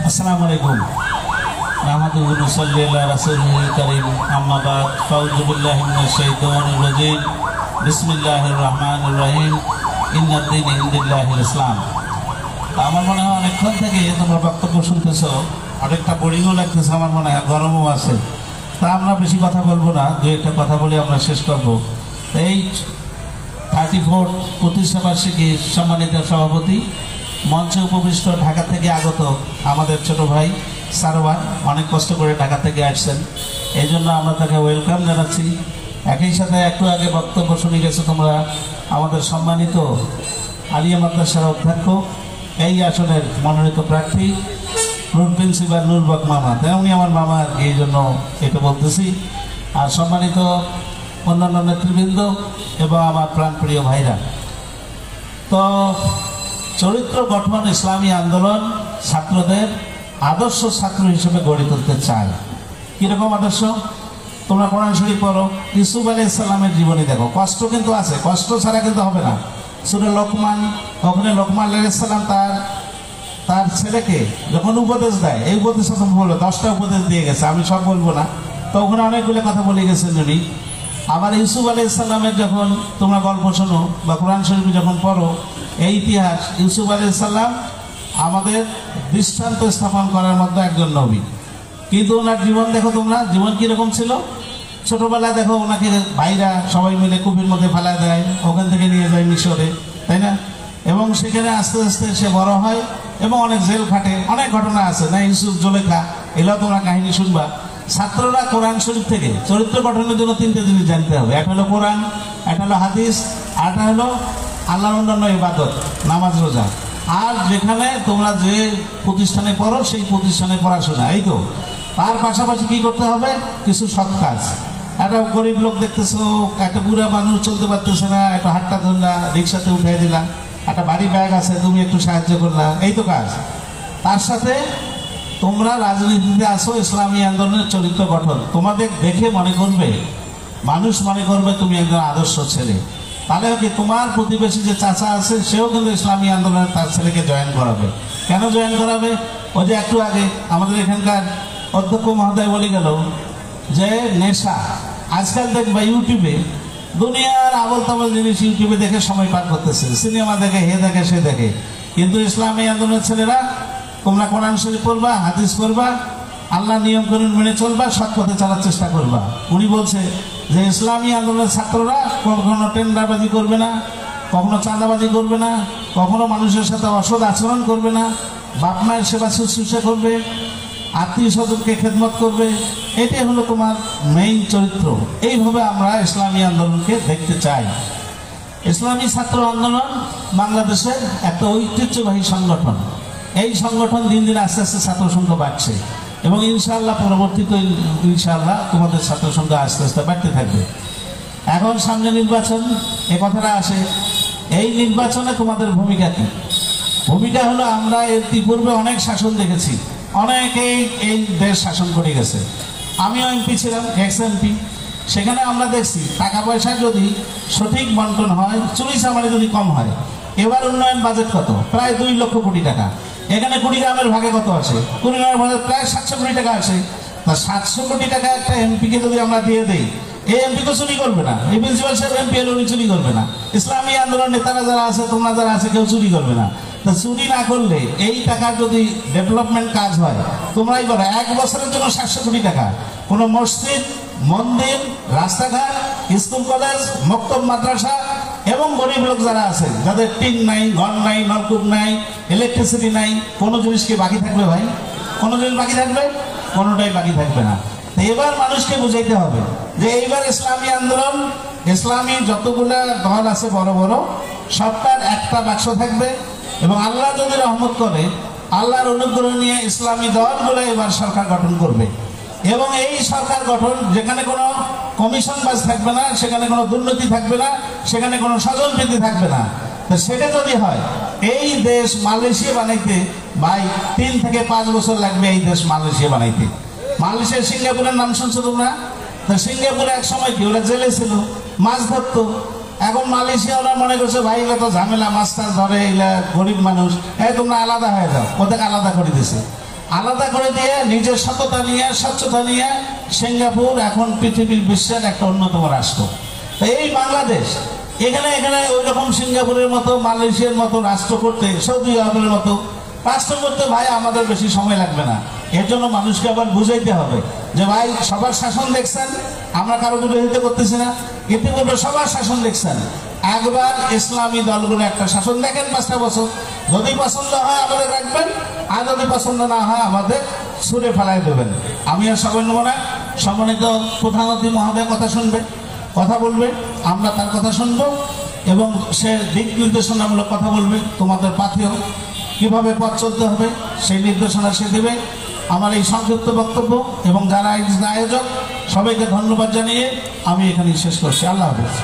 আসসালামু আলাইকুম। নাহমাদুহু ওয়া নুসাল্লি আলা রাসূলিল কারীম, আম্মা বাদ। ফাউযু বিল্লাহি মিনাশ শাইতানির রাজীম। বিসমিল্লাহির রহমানির রহিম। ইন্নাদ দীন ইনদাল্লাহিল ইসলাম। আমার মনে হয় অনেকক্ষণ থেকে তোমরা বক্তব্য শুনতেছো, অনেকটা বোরিংও লাগতেছে, আমার মনে হয় গরমও আছে। তা আমরা বেশি কথা বলবো না, দু একটা কথা বলে আমরা শেষ করবো। এই 34 প্রতিষ্ঠা বার্ষিকী সম্মানিত সভাপতি, মঞ্চে উপবিষ্ট ঢাকা থেকে আগত আমাদের ছোট ভাই সারওয়ার, অনেক কষ্ট করে ঢাকা থেকে আসছেন, এই জন্য আমরা তাকে ওয়েলকাম জানাচ্ছি। একই সাথে একটু আগে বক্তব্য শুনে গেছো তোমরা আমাদের সম্মানিত আলিয়া মাদ্রাসার অধ্যক্ষ, এই আসনের মনোনীত প্রার্থী নূর প্রিন্সিপাল নূরবাগ মামা, তেমনি আমার মামা, এই জন্য এটা বলতেছি। আর সম্মানিত অন্যান্য নেতৃবৃন্দ এবং আমার প্রাণপ্রিয় ভাইরা, তো চরিত্র গঠন ইসলামী আন্দোলন ছাত্রদের আদর্শ ছাত্র হিসেবে গড়ে তুলতে চায়। কীরকম আদর্শ? তোমরা কোরআন শরীফ পড়ো, ইউসুফ আলাইহিস সালামের জীবনী দেখো, কষ্ট কিন্তু আছে, কষ্ট ছাড়া কিন্তু হবে না। সূরা লোকমান, ওখানে লোকমান আলাইহিস সালাম তার ছেলেকে যখন উপদেশ দেয়, এই উপদেশ বলবো 10টা উপদেশ দিয়ে গেছে, আমি সব বলবো না, তো ওখানে অনেকগুলো কথা বলে গেছেন উনি। আবার ইউসুফ আলাইহিস সালামের যখন তোমরা গল্প শোনো বা কোরআন শরীফ যখন পড়ো, এই ইতিহাস, ইউসুফ আলাইহিস সালাম আমাদের দৃষ্টান্ত স্থাপন করার মধ্যে একজন নবী, কিন্তু ওনার জীবন দেখো তোমরা, জীবন কীরকম ছিল। ছোটবেলায় দেখো ওনাকে ভাইরা সবাই মিলে কূপের মধ্যে ফেলা দেয়, ওখান থেকে নিয়ে যায় মিশরে, তাই না? এবং সেখানে আস্তে আস্তে সে বড় হয় এবং অনেক জেল খাটে, অনেক ঘটনা আছে না, ইউসুফ জুলেখা, এগুলো তোমরা কাহিনী শুনবা। ছাত্ররা কোরআন শরীফ থেকে চরিত্র গঠনের জন্য 3টে জিনিস জানতে হবে, একটা হলো কোরআন, একটা হলো হাদিস, আর একটা হলো আল্লাহর অন্যান্য ইবাদত, নামাজ রোজা। আর যেখানে তোমরা যে প্রতিষ্ঠানে পড়ো সেই প্রতিষ্ঠানে পড়াশোনা, এই তো। তার পাশাপাশি কি করতে হবে? কিছু সৎ কাজ। একটা গরিব লোক দেখতেছো, একটা বুড়া মানুষ চলতে পারতেছে না, একটা হাতটা ধরলা, রিক্সাতে উঠাই দিলা, একটা বাড়ি ব্যাগ আছে, তুমি একটু সাহায্য করলা, এই তো কাজ। তার সাথে তোমরা রাজনীতিতে আসো, ইসলামী আন্দোলনের চরিত্র গঠন, তোমাদের দেখে মনে করবে, মানুষ মনে করবে তুমি একজন আদর্শ ছেলে। তাহলে কি তোমার প্রতিবেশী যে চাচা আছে সেও কিন্তু ইসলামী আন্দোলনে তার ছেলেকে জয়েন করাবে। কেন জয়েন করাবে? ওই যে একটু আগে আমাদের এখানকার অধ্যক্ষ মহোদয় বলে গেল যে নেশা, আজকাল দেখবা ইউটিউবে দুনিয়ার আবল তাবল জিনিস ইউটিউবে দেখে সময় পার করতেছে, সিনেমা দেখে, হে দেখে, সে দেখে। কিন্তু ইসলামী আন্দোলনের ছেলেরা, তোমরা কোরআন শরীফ পড়বা, হাদিস পড়বা, আল্লাহ নিয়ম কানুন মেনে চলবা, সৎ পথে চলার চেষ্টা করবা। উনি বলছে যে ইসলামী আন্দোলনের ছাত্ররা কখনো টেন্ডারবাজি করবে না, কখনো চাঁদাবাজি করবে না, কখনো মানুষের সাথে অসৎ আচরণ করবে না, বাপ মায়ের সেবা শুশ্রূষা করবে, আত্মীয় স্বজনকে খেদমত করবে। এটাই হলো তোমার মেইন চরিত্র। এইভাবে আমরা ইসলামী আন্দোলনকে দেখতে চাই। ইসলামী ছাত্র আন্দোলন বাংলাদেশের একটা ঐতিহ্যবাহী সংগঠন। এই সংগঠন দিন দিন আস্তে আস্তে ছাত্র সংখ্যা বাড়ছে এবং ইনশাআল্লাহ পরবর্তীতে ইনশাআল্লাহ তোমাদের ছাত্র সংখ্যা আস্তে আস্তে বাড়তে থাকবে। এখন সামনে নির্বাচন, এ কথাটা আসে, এই নির্বাচনে তোমাদের ভূমিকা কি? ভূমিকা হলো, আমরা এর পূর্বে অনেক শাসন দেখেছি, অনেকেই এই দেশ শাসন করে গেছে। আমিও এমপি ছিলাম, এক্স এমপি। সেখানে আমরা দেখছি টাকা পয়সা যদি সঠিক বন্টন হয়, চুরি চামারি যদি কম হয়। এবার উন্নয়ন বাজেট কত? প্রায় 2 লক্ষ কোটি টাকা। এখানে কুড়িগ্রামের ভাগে কত আছে? কুড়িগ্রামের ভাগে প্রায় 700 কোটি টাকা আছে। তা 700 কোটি টাকা একটা এমপিকে যদি আমরা দিয়ে দিই, এই এমপি তো চুরি করবে না, এই প্রিন্সিপাল সাহেব এমপি এর উনি চুরি করবে না, ইসলামী আন্দোলন নেতারা যারা আছে, তোমরা যারা আছে, কেউ চুরি করবে না। তা চুরি না করলে এই টাকা যদি ডেভেলপমেন্ট কাজ হয়, তোমরাই বলো 1 বছরের জন্য 700 কোটি টাকা কোনো মসজিদ, মন্দির, রাস্তাঘাট, স্কুল কলেজ, মক্তব, মাদ্রাসা এবং গরিব লোক যারা আছে, যাদের টিন নাই, ঘর নাই, নলকূপ নাই, ইলেকট্রিসিটি নাই, কোনো জিনিস কি বাকি থাকবে ভাই? কোনো জিনিস বাকি থাকবে? কোনোটাই বাকি থাকবে না। তো এবার মানুষকে বুঝাইতে হবে যে এইবার ইসলামী আন্দোলন, ইসলামী যতগুলা দল আছে বড় বড়, সবটার একটা বাক্স থাকবে এবং আল্লাহ যদি রহমত করে, আল্লাহর অনুগ্রহ নিয়ে ইসলামী দলগুলো এবার সরকার গঠন করবে। এবং এই সরকার গঠন, যেখানে কোনো কমিশন বাজ থাকবে না, সেখানে কোনো দুর্নীতি থাকবে না, সেখানে কোনো স্বজনপ্রীতি থাকবে না। তো সেটা যদি হয়, এই দেশ মালয়েশিয়া বানাইতে ভাই 3 থেকে 5 বছর লাগবে। এই দেশ মালয়েশিয়া বানাইতে। মালয়েশিয়া, সিঙ্গাপুরের নাম শুনছো তোমরা? তো সিঙ্গাপুরে এক সময় কি ওরা জেলে ছিল, মাছ ধরতো। এখন মালয়েশিয়া ওরা মনে করছে ভাই এগুলো তো ঝামেলা, মাছ টাছ ধরে, এগুলা গরিব মানুষ, তোমরা আলাদা হয়ে যাও, ওদেরকে আলাদা করে দিছে। আলাদা করে দিয়ে নিজের সততা নিয়ে স্বচ্ছতা নিয়ে সিঙ্গাপুর এখন পৃথিবীর বিশ্বের একটা অন্যতম রাষ্ট্র। এই বাংলাদেশ এখানে এখানে ওই রকম সিঙ্গাপুরের মতো মালয়েশিয়ার মতো রাষ্ট্র করতে, সৌদি আরবের মতো রাষ্ট্র করতে ভাই আমাদের বেশি সময় লাগবে না। এর জন্য মানুষকে আবার বুঝাইতে হবে যে ভাই সবার শাসন দেখছেন, আমরা কারো বিরোধিতা করতেছি না, ইতিপূর্বে সবার শাসন দেখছেন, একবার ইসলামী দলগুলো একটা শাসন দেখেন 5টা বছর, যদি পছন্দ হয় আমাদের রাখবেন, আর যদি পছন্দ না হয় আমাদের ছুঁড়ে ফেলাই দেবেন। আমি আর সবাই নেব না। সম্মানিত প্রধান অতিথি মহোদয় কথা বলবে, আমরা তার কথা শুনবো এবং সে দিক নির্দেশনামূলক কথা বলবে। তোমাদের পাথেও কিভাবে পথ চলতে হবে সেই নির্দেশনা সে দেবে। আমার এই সংক্ষিপ্ত বক্তব্য এবং যারা আয়োজক সবাইকে ধন্যবাদ জানিয়ে আমি এখানেই শেষ করছি। আল্লাহ হাফেজ।